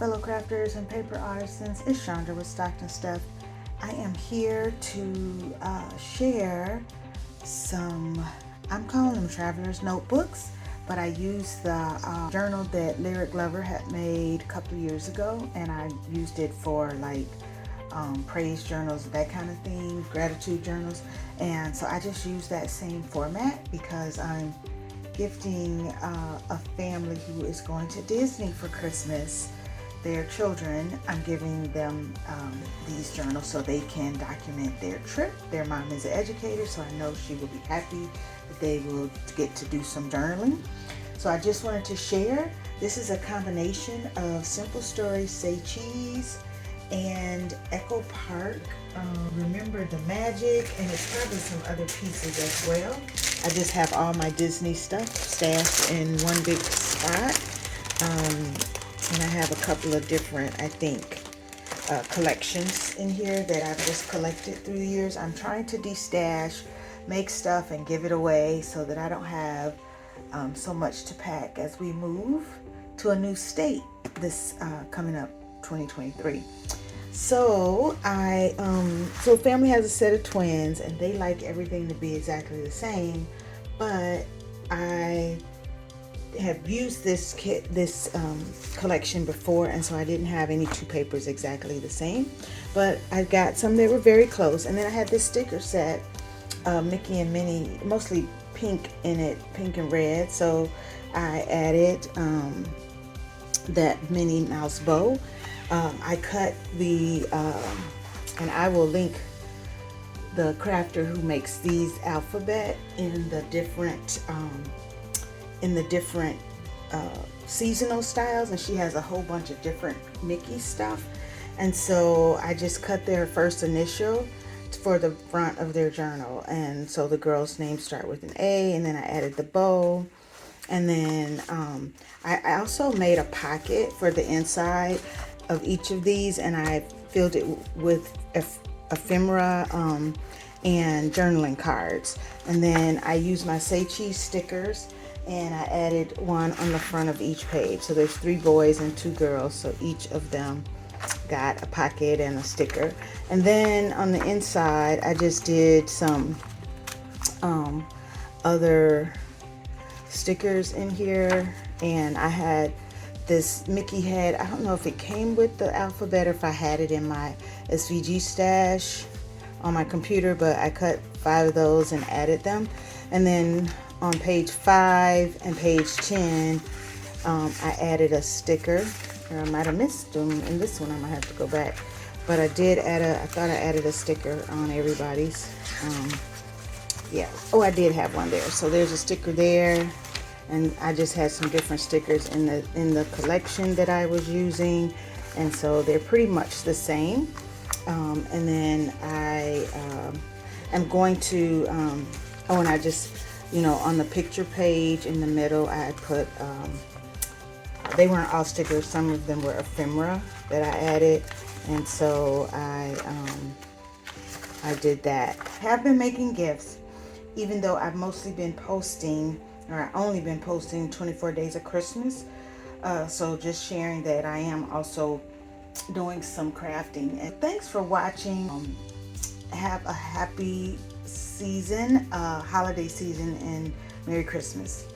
fellow crafters and paper artisans. It's Chandra with Stockton Stuff. I am here to share some, I'm calling them traveler's notebooks, but I used the journal that Lyric Lover had made a couple of years ago, and I used it for like praise journals, that kind of thing, gratitude journals. And so I just used that same format because I'm gifting a family who is going to Disney for Christmas. Their children, I'm giving them these journals so they can document their trip. Their mom is an educator, so I know she will be happy that they will get to do some journaling. So I just wanted to share. This is a combination of Simple Stories, Say Cheese, and Echo Park, Remember the Magic, and it's probably some other pieces as well. I just have all my Disney stuff stashed in one big spot. And I have a couple of different, I think, collections in here that I've just collected through the years. I'm trying to de-stash, make stuff, and give it away so that I don't have so much to pack as we move to a new state this coming up 2023. So so family has a set of twins and they like everything to be exactly the same, but I have used this collection before, and so I didn't have any two papers exactly the same, but I got some that were very close. And then I had this sticker set, Mickey and Minnie, mostly pink in it, pink and red, so I added that Minnie Mouse bow. I cut the and I will link the crafter who makes these alphabet in the different seasonal styles, and she has a whole bunch of different Mickey stuff. And so I just cut their first initial for the front of their journal, and so the girls' names start with an A, and then I added the bow. And then I also made a pocket for the inside of each of these, and I filled it with ephemera and journaling cards. And then I used my Say Cheese stickers, and I added one on the front of each page. So there's 3 boys and 2 girls, so each of them got a pocket and a sticker. And then on the inside I just did some other stickers in here, and I had this Mickey head. I don't know if it came with the alphabet or if I had it in my SVG stash on my computer, but I cut 5 of those and added them. And then on page 5 and page 10, I added a sticker, or I might have missed them in this one. I might have to go back, but I did add I thought I added a sticker on everybody's. Yeah, oh, I did have one there. So there's a sticker there, and I just had some different stickers in the collection that I was using, and so they're pretty much the same. And then I am going to oh, and I just, you know, on the picture page in the middle, I put they weren't all stickers, some of them were ephemera that I added, and so I did that. I have been making gifts, even though I've mostly been posting, or I only been posting 24 days of Christmas. So just sharing that I am also doing some crafting. And thanks for watching. Have a happy season, holiday season, and Merry Christmas.